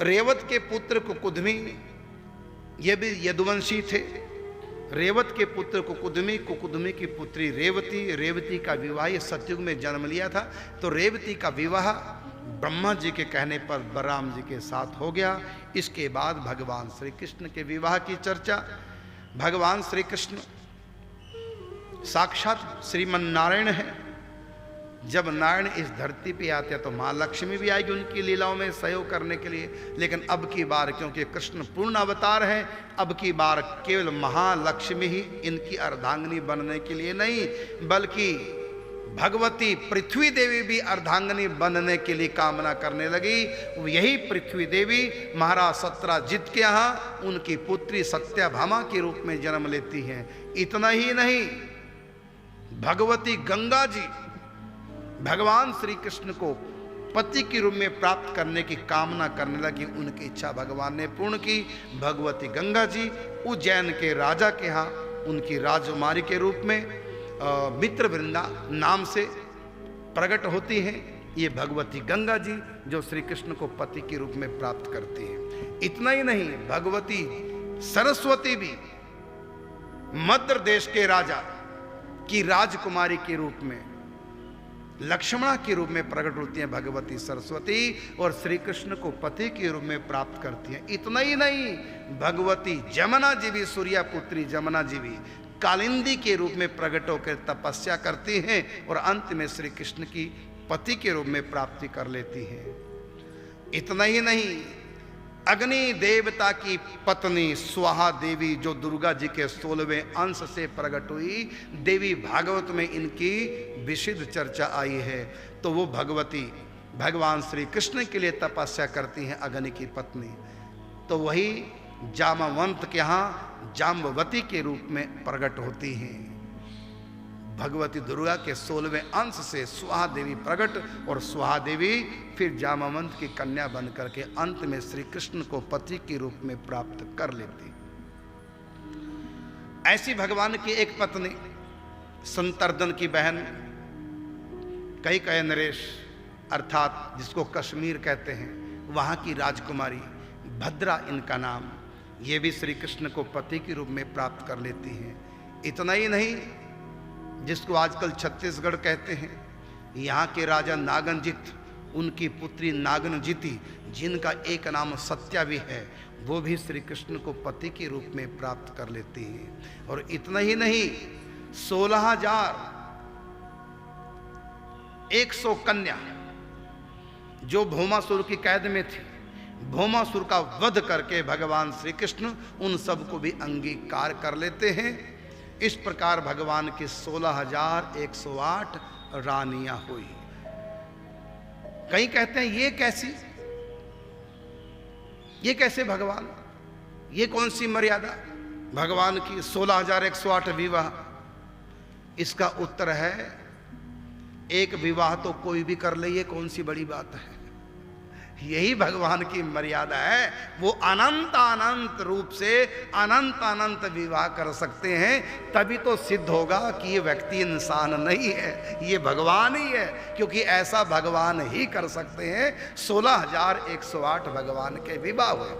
रेवत के पुत्र कुकुदमी, ये भी यदुवंशी थे। रेवत के पुत्र कुकुदमी, कुकुदमी की पुत्री रेवती, रेवती का विवाह ये सतयुग में जन्म लिया था। तो रेवती का विवाह ब्रह्मा जी के कहने पर बलराम जी के साथ हो गया। इसके बाद भगवान श्री कृष्ण के विवाह की चर्चा। भगवान श्री कृष्ण साक्षात श्रीमन नारायण है। जब नारायण इस धरती पे आते हैं तो माँ लक्ष्मी भी आएगी उनकी लीलाओं में सहयोग करने के लिए। लेकिन अब की बार क्योंकि कृष्ण पूर्ण अवतार है, अब की बार केवल महालक्ष्मी ही इनकी अर्धांगिनी बनने के लिए नहीं, बल्कि भगवती पृथ्वी देवी भी अर्धांगिनी बनने के लिए कामना करने लगी। यही पृथ्वी देवी महाराज सत्यजित के यहाँ उनकी पुत्री सत्यभामा के रूप में जन्म लेती हैं। इतना ही नहीं, भगवती गंगा जी भगवान श्री कृष्ण को पति के रूप में प्राप्त करने की कामना करने लगी। उनकी इच्छा भगवान ने पूर्ण की। भगवती गंगा जी उज्जैन के राजा के यहाँ उनकी राजकुमारी के रूप में मित्रवृंदा नाम से प्रकट होती हैं। ये भगवती गंगा जी जो श्री कृष्ण को पति के रूप में प्राप्त करती हैं। इतना ही नहीं, भगवती सरस्वती भी मध्य देश के राजा की राजकुमारी के रूप में लक्ष्मणा के रूप में प्रकट होती हैं भगवती सरस्वती, और श्री कृष्ण को पति के रूप में प्राप्त करती हैं। इतना ही नहीं, भगवती जमुना जी भी, सूर्या पुत्री जमुना जी भी कालिंदी के रूप में प्रकट होकर तपस्या करती हैं और अंत में श्री कृष्ण की पति के रूप में प्राप्ति कर लेती हैं। इतना ही नहीं, अग्नि देवता की पत्नी स्वाहा देवी जो दुर्गा जी के 16वें अंश से प्रकट हुई, देवी भागवत में इनकी विशुद्ध चर्चा आई है। तो वो भगवती भगवान श्री कृष्ण के लिए तपस्या करती हैं, अग्नि की पत्नी। तो वही जामवंत के यहाँ जाम्बवती के रूप में प्रकट होती हैं। भगवती दुर्गा के 16वें अंश से स्वाहा देवी प्रकट, और स्वाहा देवी फिर जामवंत की कन्या बनकर के अंत में श्री कृष्ण को पति के रूप में प्राप्त कर लेती। ऐसी भगवान की एक पत्नी संतर्दन की बहन कैकेयी नरेश अर्थात जिसको कश्मीर कहते हैं, वहां की राजकुमारी भद्रा इनका नाम, ये भी श्री कृष्ण को पति के रूप में प्राप्त कर लेती हैं। इतना ही नहीं, जिसको आजकल छत्तीसगढ़ कहते हैं, यहाँ के राजा नागनजित, उनकी पुत्री नागनजिती जिनका एक नाम सत्या भी है, वो भी श्री कृष्ण को पति के रूप में प्राप्त कर लेती हैं। और इतना ही नहीं, 16,100 कन्या जो भौमासुर की कैद में थी, भौमासुर का वध करके भगवान श्री कृष्ण उन सबको भी अंगीकार कर लेते हैं। इस प्रकार भगवान की 16,108 रानियां हुई। कई कहते हैं ये कैसे भगवान, ये कौन सी मर्यादा भगवान की 16,108 विवाह? इसका उत्तर है, एक विवाह तो कोई भी कर ले, ये कौन सी बड़ी बात है। यही भगवान की मर्यादा है। वो अनंत अनंत रूप से अनंत अनंत विवाह कर सकते हैं। तभी तो सिद्ध होगा कि ये व्यक्ति इंसान नहीं है, ये भगवान ही है, क्योंकि ऐसा भगवान ही कर सकते हैं। 16,108 भगवान के विवाह हुए।